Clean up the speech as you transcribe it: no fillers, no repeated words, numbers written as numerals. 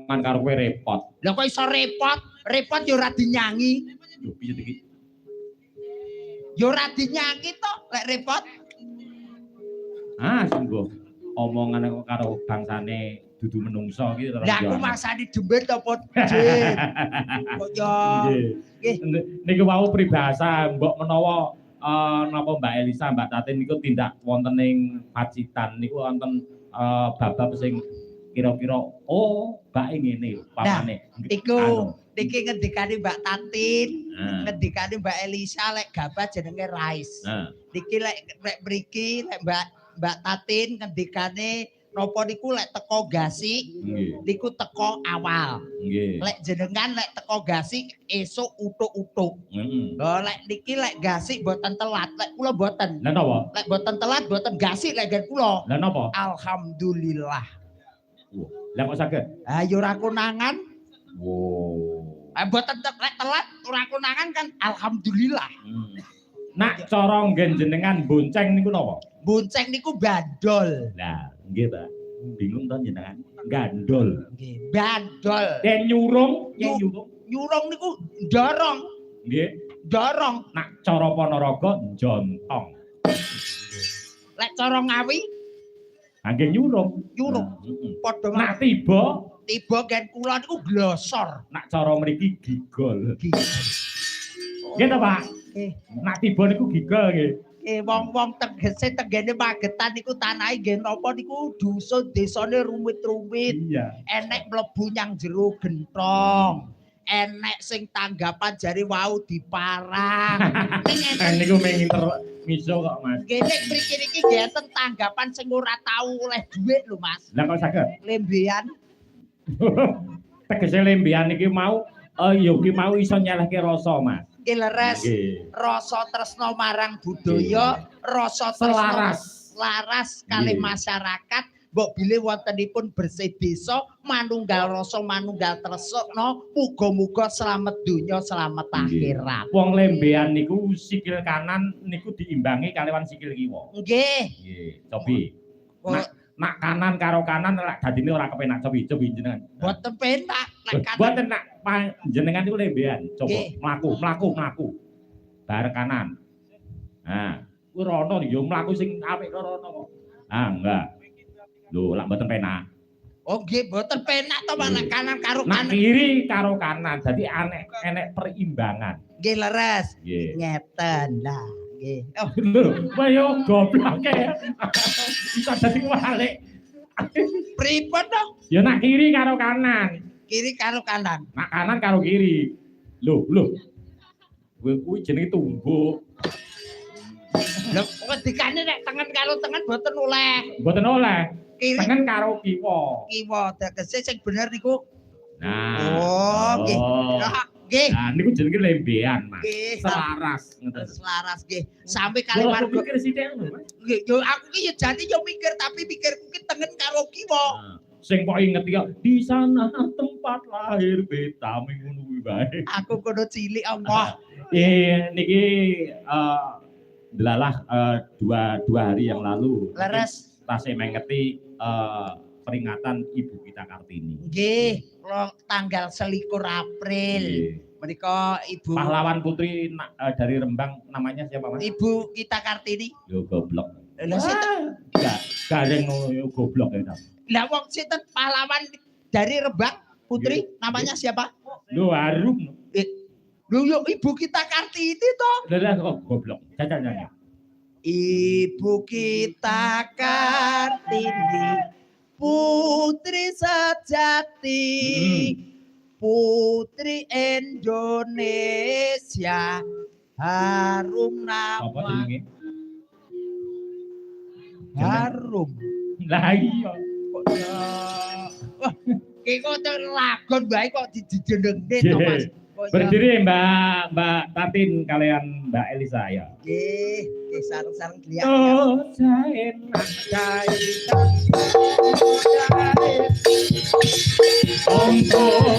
kan karo kowe repot. Lah kok iso repot? Repot ya ora dinyangi. Lho piye iki? Ya ora dinyangi to lek repot. Ah, sungguh omongan kok karo bangsane dudu menungso iki terus. Lah aku masani jembet apa jin. Kok ya nggih. Niku wau pribahasa mbok menawa napa Mbak Elisa, Mbak Tatin niku tindak wonten ing Pacitan niku wonten bab-bab sing kira-kira oh mbake ngene pamane. Iku niki ngendikane Mbak Tatin, ngendikane Mbak Elisa lek gabah jenenge Rais. Niki lek mriki lek Mbak Tatin ngendikane napa niku lek teko Gasik niku teko awal. Nggih. Lek jenengan lek teko Gasik esuk utuk-utuk. Lho lek niki lek Gasik mboten telat, lek kula mboten. Lah napa? Lek mboten telat mboten Gasik lek gen kula. Lah napa? Alhamdulillah. Lah kok saged? Ha ya ora konangan. Wow. Mboten lek telat ora konangan kan alhamdulillah. Nak cara nggen jenengan bonceng niku napa? Bonceng niku bandol. Lah, nggih, Pak. Bingung to jenengan? Gandol. Nggih, bandol. Den nyurung, nyurung niku ndorong. Nggih, ndorong. Nak cara Ponorogo jontong. Lek cara Ngawi nggih nyurung. Nyurung. Padha nak tiba gen kula niku glosor. Nak cara mriki gigol. Nggih to, Pak? Nggih. Nak tiba niku gigol nggih. Wong-wong tegese tenggene Magetan niku tanahe nggih napa niku dusun desane rumit-rumit. Iya. Enek mlebu nyang jero gentong. Enek sing tanggapan jari wau diparang. Niku menginter miso kok, Mas. Nggih nek mriki niki nggih enten tanggapan sing ora tau oleh dhuwit lho, Mas. Lah kok saged? Lembean. Tegese lembean iki mau ya ki mau iso nyelehke rasa, Mas. Leres rasa tresno marang budaya, rasa tresno laras kalih masyarakat, mbok bilih wontenipun bersih desa, manunggal rasa manunggal tresna, muga-muga slamet donya slamet akhirat. Wong lembean niku sikil kanan niku diimbangi kaliwan sikil kiwa. Nggih. Nggih, cobi. Nak kanan karo kanan lek dadine ora kepenak, cobi jenengan. Mboten penak lek kanan. Mboten nak jenengan niku lembean, coba mlaku. Bareng kanan. Nah, kuwi rono ya mlaku sing apik rono kok. Ah, enggak. Lho, lak mboten penak. Oh, nggih, mboten penak to lek kanan karo kanan. Nak kiri karo kanan, dadi enek perimbangan. Nggih, leres. Ngeten lah. Nggih. Oh, lho, kowe goblok e. Bisa dadi walik. Pripun to? Ya nak kiri karo kanan. Kiri karo kanan. Nak kanan karo kiri. Lho. Kowe kuwi jenenge tumbuk. Lho, ngendikane nek tengen karo tengen mboten oleh. Mboten oleh. Kiri tengen karo kiwa. Kiwa tegese sing bener niku. Nah. Oh, nggih. Nggih. Nah, niku jenenge lembean, Mas. Nggih. Selaras ngoten. Selaras nggih. Sampai kali warga mikir sithik lho, Mas. Nggih, yo aku ki yo jane yo mikir tapi mikirku ki tengen karo kiwa. Sing kok inget ya di sana tempat lahir beta ngono kuwi bae. Aku kono cilik Allah. Niki delalah dua hari yang lalu. Leres. Tasih mengeti peringatan Ibu kita Kartini. Nggih, tanggal 21 April. Menika Ibu pahlawan putri dari Rembang namanya siapa, Mas? Ibu kita Kartini. Yo goblok. Lah sinten? Gareng goblok ya. Lah wong sinten pahlawan dari Rembang putri namanya siapa? Lho Harum. Lho yo Ibu kita Kartini to. Lah kok goblok. Caca. Ibu kita Kartini putri sejati, putri Indonesia, harum nama. Apa jenenge? Harum. Lah iya. Kok ya. Wah, ki kok lagon bae kok dijenengne to, Mas. Berdiri Mbak Tatin kalian Mbak Elisa ya. Nggih, sareng-sareng lihat. Oh, enak kaitan. Untuk